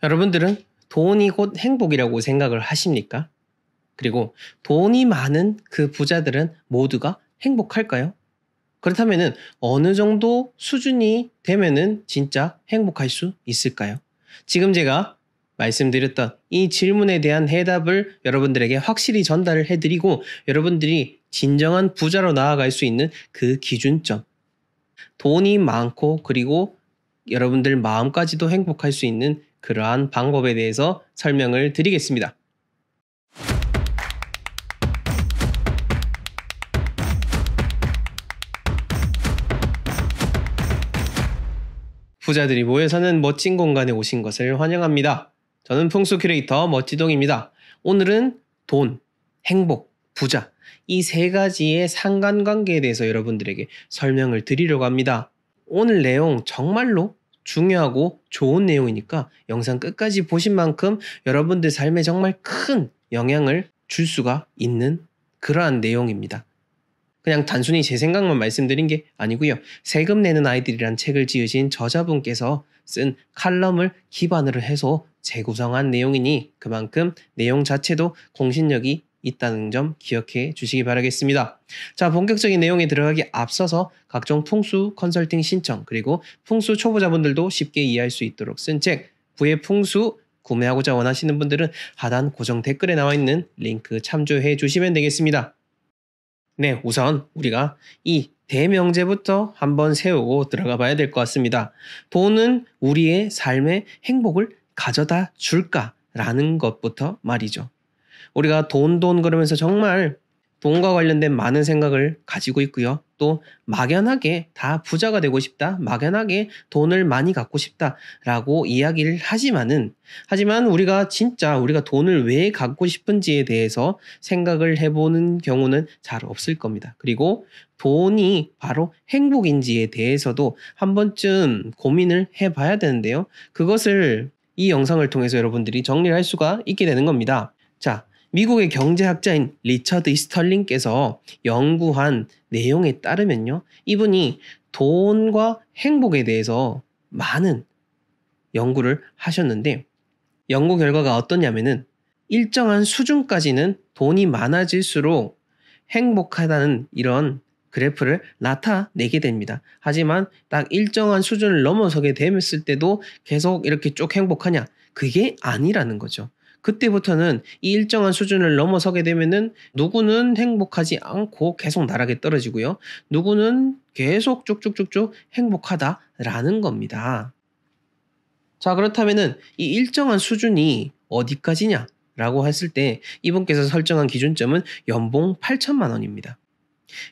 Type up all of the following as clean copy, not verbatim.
여러분들은 돈이 곧 행복이라고 생각을 하십니까? 그리고 돈이 많은 그 부자들은 모두가 행복할까요? 그렇다면 어느 정도 수준이 되면은 진짜 행복할 수 있을까요? 지금 제가 말씀드렸던 이 질문에 대한 해답을 여러분들에게 확실히 전달을 해드리고 여러분들이 진정한 부자로 나아갈 수 있는 그 기준점, 돈이 많고 그리고 여러분들 마음까지도 행복할 수 있는 그러한 방법에 대해서 설명을 드리겠습니다. 부자들이 모여 사는 멋진 공간에 오신 것을 환영합니다. 저는 풍수 큐레이터 멋지동입니다. 오늘은 돈, 행복, 부자 이 세 가지의 상관관계에 대해서 여러분들에게 설명을 드리려고 합니다. 오늘 내용 정말로 중요하고 좋은 내용이니까 영상 끝까지 보신 만큼 여러분들 삶에 정말 큰 영향을 줄 수가 있는 그러한 내용입니다. 그냥 단순히 제 생각만 말씀드린 게 아니고요. 세금 내는 아이들이란 책을 지으신 저자분께서 쓴 칼럼을 기반으로 해서 재구성한 내용이니 그만큼 내용 자체도 공신력이 있다는 점 기억해 주시기 바라겠습니다. 자, 본격적인 내용에 들어가기 앞서서 각종 풍수 컨설팅 신청 그리고 풍수 초보자분들도 쉽게 이해할 수 있도록 쓴 책 부의 풍수 구매하고자 원하시는 분들은 하단 고정 댓글에 나와 있는 링크 참조해 주시면 되겠습니다. 네, 우선 우리가 이 대명제부터 한번 세우고 들어가 봐야 될 것 같습니다. 돈은 우리의 삶의 행복을 가져다 줄까라는 것부터 말이죠. 우리가 돈 그러면서 정말 돈과 관련된 많은 생각을 가지고 있고요. 또 막연하게 다 부자가 되고 싶다, 막연하게 돈을 많이 갖고 싶다라고 이야기를 하지만 우리가 진짜 우리가 돈을 왜 갖고 싶은지에 대해서 생각을 해보는 경우는 잘 없을 겁니다. 그리고 돈이 바로 행복인지에 대해서도 한 번쯤 고민을 해봐야 되는데요. 그것을 이 영상을 통해서 여러분들이 정리를 할 수가 있게 되는 겁니다. 자, 미국의 경제학자인 리처드 스털링께서 연구한 내용에 따르면요. 이분이 돈과 행복에 대해서 많은 연구를 하셨는데 연구 결과가 어떠냐면은 일정한 수준까지는 돈이 많아질수록 행복하다는 이런 그래프를 나타내게 됩니다. 하지만 딱 일정한 수준을 넘어서게 됐을 때도 계속 이렇게 쭉 행복하냐? 그게 아니라는 거죠. 그때부터는 이 일정한 수준을 넘어서게 되면은 누구는 행복하지 않고 계속 나락에 떨어지고요. 누구는 계속 쭉쭉쭉쭉 행복하다라는 겁니다. 자, 그렇다면은 이 일정한 수준이 어디까지냐라고 했을 때 이분께서 설정한 기준점은 연봉 8천만 원입니다.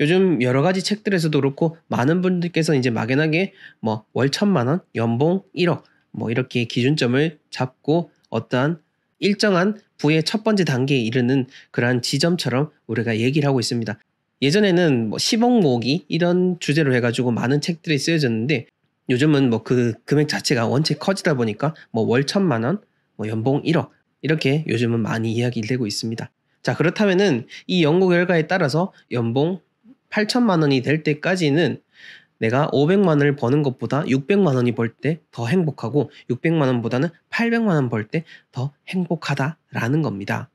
요즘 여러 가지 책들에서도 그렇고 많은 분들께서 이제 막연하게 뭐 월 1,000만 원, 연봉 1억 뭐 이렇게 기준점을 잡고 어떠한 일정한 부의 첫 번째 단계에 이르는 그러한 지점처럼 우리가 얘기를 하고 있습니다. 예전에는 뭐 10억 모으기 이런 주제로 해가지고 많은 책들이 쓰여졌는데 요즘은 뭐 그 금액 자체가 원체 커지다 보니까 뭐 월 1,000만 원, 뭐 연봉 1억 이렇게 요즘은 많이 이야기되고 있습니다. 자, 그렇다면은 이 연구 결과에 따라서 연봉 8천만 원이 될 때까지는 내가 500만 원을 버는 것보다 600만 원이 벌 때 더 행복하고 600만 원보다는 800만 원 벌 때 더 행복하다라는 겁니다.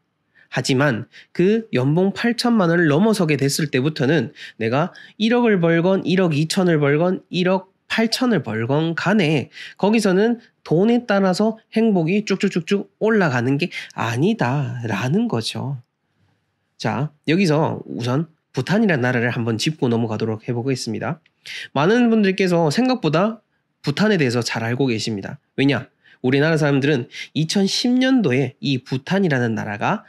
하지만 그 연봉 8천만 원을 넘어서게 됐을 때부터는 내가 1억을 벌건 1억 2천을 벌건 1억 8천을 벌건 간에 거기서는 돈에 따라서 행복이 쭉쭉쭉쭉 올라가는 게 아니다라는 거죠. 자, 여기서 우선 부탄이라는 나라를 한번 짚고 넘어가도록 해보겠습니다. 많은 분들께서 생각보다 부탄에 대해서 잘 알고 계십니다. 왜냐? 우리나라 사람들은 2010년도에 이 부탄이라는 나라가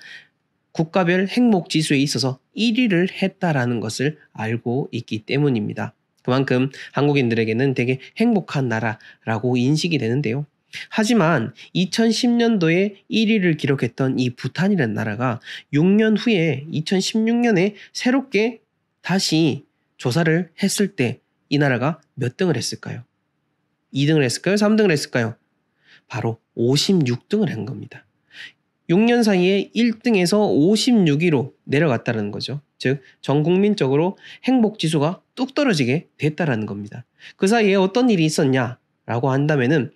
국가별 행복 지수에 있어서 1위를 했다라는 것을 알고 있기 때문입니다. 그만큼 한국인들에게는 되게 행복한 나라라고 인식이 되는데요. 하지만 2010년도에 1위를 기록했던 이 부탄이라는 나라가 6년 후에 2016년에 새롭게 다시 조사를 했을 때 이 나라가 몇 등을 했을까요? 2등을 했을까요? 3등을 했을까요? 바로 56등을 한 겁니다. 6년 사이에 1등에서 56위로 내려갔다는 거죠. 즉 전 국민적으로 행복지수가 뚝 떨어지게 됐다는 겁니다. 그 사이에 어떤 일이 있었냐라고 한다면은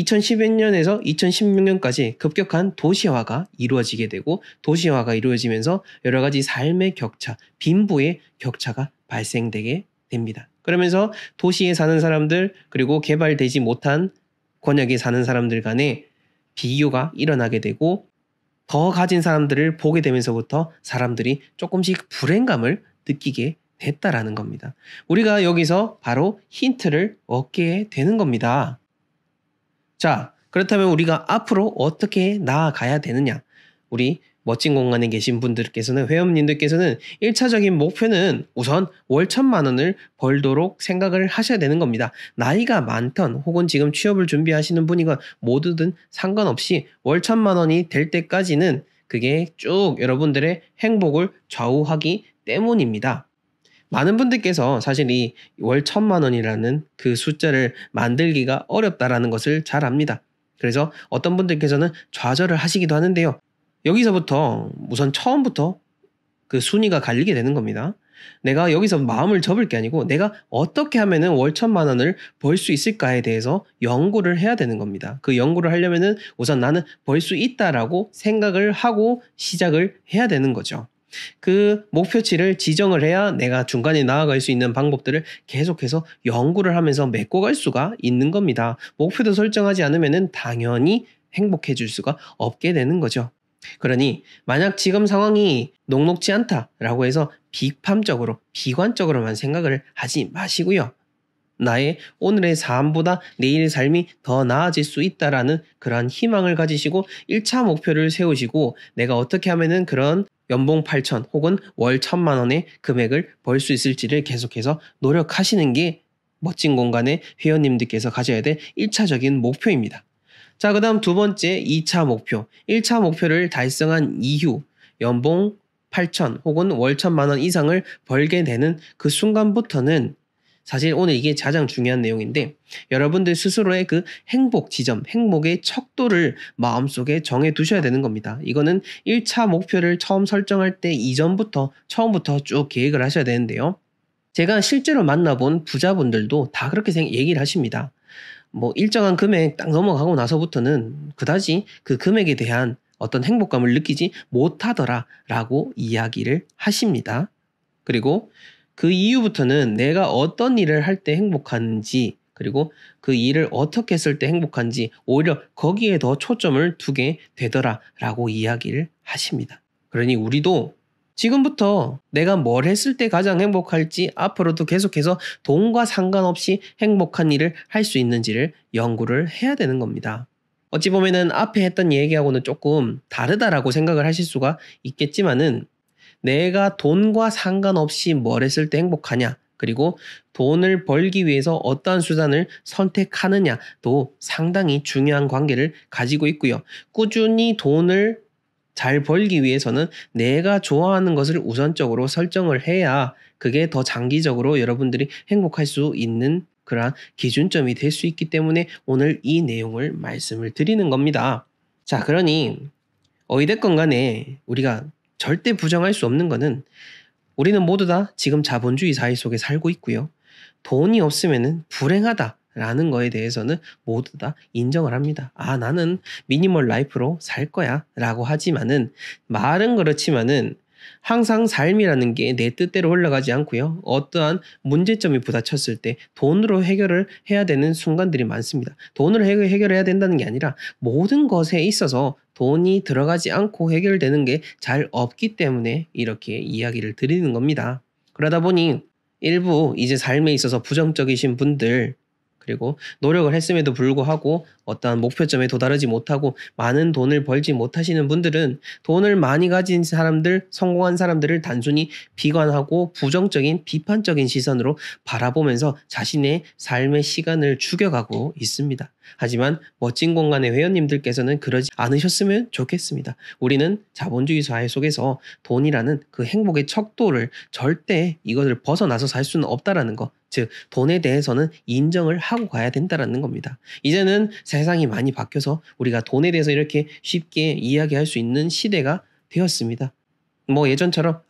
2011년에서 2016년까지 급격한 도시화가 이루어지게 되고 도시화가 이루어지면서 여러 가지 삶의 격차, 빈부의 격차가 발생되게 됩니다. 그러면서 도시에 사는 사람들 그리고 개발되지 못한 권역에 사는 사람들 간에 비교가 일어나게 되고 더 가진 사람들을 보게 되면서부터 사람들이 조금씩 불행감을 느끼게 됐다라는 겁니다. 우리가 여기서 바로 힌트를 얻게 되는 겁니다. 자, 그렇다면 우리가 앞으로 어떻게 나아가야 되느냐? 우리 멋진 공간에 계신 분들께서는, 회원님들께서는 1차적인 목표는 우선 월 1,000만 원을 벌도록 생각을 하셔야 되는 겁니다. 나이가 많던 혹은 지금 취업을 준비하시는 분이건 모두든 상관없이 월 1,000만 원이 될 때까지는 그게 쭉 여러분들의 행복을 좌우하기 때문입니다. 많은 분들께서 사실 이 월 1,000만 원이라는 그 숫자를 만들기가 어렵다라는 것을 잘 압니다. 그래서 어떤 분들께서는 좌절을 하시기도 하는데요. 여기서부터 우선 처음부터 그 순위가 갈리게 되는 겁니다. 내가 여기서 마음을 접을 게 아니고 내가 어떻게 하면은 월 1,000만 원을 벌 수 있을까에 대해서 연구를 해야 되는 겁니다. 그 연구를 하려면은 우선 나는 벌 수 있다라고 생각을 하고 시작을 해야 되는 거죠. 그 목표치를 지정을 해야 내가 중간에 나아갈 수 있는 방법들을 계속해서 연구를 하면서 메꿔갈 수가 있는 겁니다. 목표도 설정하지 않으면은 당연히 행복해질 수가 없게 되는 거죠. 그러니 만약 지금 상황이 녹록지 않다라고 해서 비판적으로, 비관적으로만 생각을 하지 마시고요. 나의 오늘의 삶보다 내일의 삶이 더 나아질 수 있다라는 그러한 희망을 가지시고 1차 목표를 세우시고 내가 어떻게 하면은 그런 연봉 8천 혹은 월 1,000만 원의 금액을 벌 수 있을지를 계속해서 노력하시는 게 멋진 공간의 회원님들께서 가져야 될 1차적인 목표입니다. 자, 그 다음 두 번째 2차 목표. 1차 목표를 달성한 이후 연봉 8천 혹은 월 1,000만 원 이상을 벌게 되는 그 순간부터는 사실 오늘 이게 가장 중요한 내용인데 여러분들 스스로의 그 행복 지점, 행복의 척도를 마음속에 정해 두셔야 되는 겁니다. 이거는 1차 목표를 처음 설정할 때 이전부터 처음부터 쭉 계획을 하셔야 되는데요. 제가 실제로 만나본 부자분들도 다 그렇게 얘기를 하십니다. 뭐 일정한 금액 딱 넘어가고 나서부터는 그다지 그 금액에 대한 어떤 행복감을 느끼지 못하더라라고 이야기를 하십니다. 그리고 그 이후부터는 내가 어떤 일을 할 때 행복한지 그리고 그 일을 어떻게 했을 때 행복한지 오히려 거기에 더 초점을 두게 되더라라고 이야기를 하십니다. 그러니 우리도 지금부터 내가 뭘 했을 때 가장 행복할지 앞으로도 계속해서 돈과 상관없이 행복한 일을 할 수 있는지를 연구를 해야 되는 겁니다. 어찌 보면은 앞에 했던 얘기하고는 조금 다르다라고 생각을 하실 수가 있겠지만은 내가 돈과 상관없이 뭘 했을 때 행복하냐 그리고 돈을 벌기 위해서 어떠한 수단을 선택하느냐도 상당히 중요한 관계를 가지고 있고요. 꾸준히 돈을 잘 벌기 위해서는 내가 좋아하는 것을 우선적으로 설정을 해야 그게 더 장기적으로 여러분들이 행복할 수 있는 그러한 기준점이 될 수 있기 때문에 오늘 이 내용을 말씀을 드리는 겁니다. 자, 그러니 어찌됐건 간에 우리가 절대 부정할 수 없는 거는 우리는 모두 다 지금 자본주의 사회 속에 살고 있고요. 돈이 없으면 불행하다라는 거에 대해서는 모두 다 인정을 합니다. 아, 나는 미니멀 라이프로 살 거야 라고 하지만은 말은 그렇지만은 항상 삶이라는 게 내 뜻대로 흘러가지 않고요. 어떠한 문제점이 부딪혔을 때 돈으로 해결을 해야 되는 순간들이 많습니다. 돈으로 해결해야 된다는 게 아니라 모든 것에 있어서 돈이 들어가지 않고 해결되는 게 잘 없기 때문에 이렇게 이야기를 드리는 겁니다. 그러다 보니 일부 이제 삶에 있어서 부정적이신 분들 그리고 노력을 했음에도 불구하고 어떠한 목표점에 도달하지 못하고 많은 돈을 벌지 못하시는 분들은 돈을 많이 가진 사람들, 성공한 사람들을 단순히 비관하고 부정적인 비판적인 시선으로 바라보면서 자신의 삶의 시간을 죽여가고 있습니다. 하지만 멋진 공간의 회원님들께서는 그러지 않으셨으면 좋겠습니다. 우리는 자본주의 사회 속에서 돈이라는 그 행복의 척도를 절대 이것을 벗어나서 살 수는 없다라는 거. 즉 돈에 대해서는 인정을 하고 가야 된다는 겁니다. 이제는 세상이 많이 바뀌어서 우리가 돈에 대해서 이렇게 쉽게 이야기할 수 있는 시대가 되었습니다. 뭐 예전처럼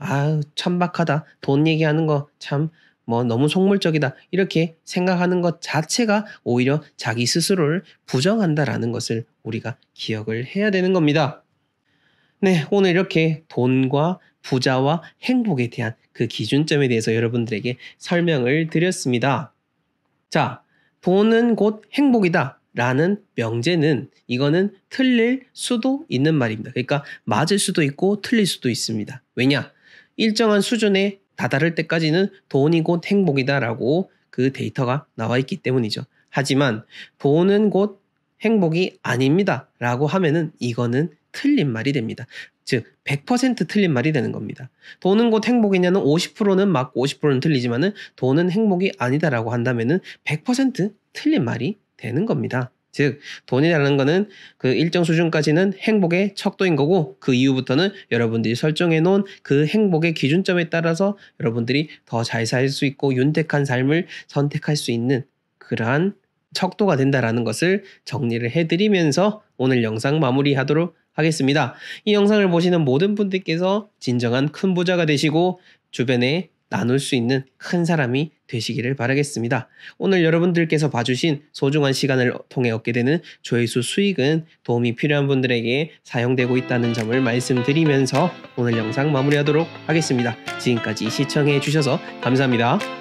천박하다 돈 얘기하는 거 참 뭐 너무 속물적이다 이렇게 생각하는 것 자체가 오히려 자기 스스로를 부정한다라는 것을 우리가 기억을 해야 되는 겁니다. 네, 오늘 이렇게 돈과 부자와 행복에 대한 그 기준점에 대해서 여러분들에게 설명을 드렸습니다. 자, 돈은 곧 행복이다 라는 명제는 이거는 틀릴 수도 있는 말입니다. 그러니까 맞을 수도 있고 틀릴 수도 있습니다. 왜냐? 일정한 수준에 다다를 때까지는 돈이 곧 행복이다 라고 그 데이터가 나와 있기 때문이죠. 하지만 돈은 곧 행복이 아닙니다 라고 하면은 이거는 틀린 말이 됩니다. 즉 100% 틀린 말이 되는 겁니다. 돈은 곧 행복이냐는 50%는 맞고 50%는 틀리지만은 돈은 행복이 아니다라고 한다면은 100% 틀린 말이 되는 겁니다. 즉 돈이라는 거는 그 일정 수준까지는 행복의 척도인 거고 그 이후부터는 여러분들이 설정해 놓은 그 행복의 기준점에 따라서 여러분들이 더 잘 살 수 있고 윤택한 삶을 선택할 수 있는 그러한 척도가 된다라는 것을 정리를 해드리면서 오늘 영상 마무리하도록 하겠습니다. 이 영상을 보시는 모든 분들께서 진정한 큰 부자가 되시고 주변에 나눌 수 있는 큰 사람이 되시기를 바라겠습니다. 오늘 여러분들께서 봐주신 소중한 시간을 통해 얻게 되는 조회수 수익은 도움이 필요한 분들에게 사용되고 있다는 점을 말씀드리면서 오늘 영상 마무리하도록 하겠습니다. 지금까지 시청해 주셔서 감사합니다.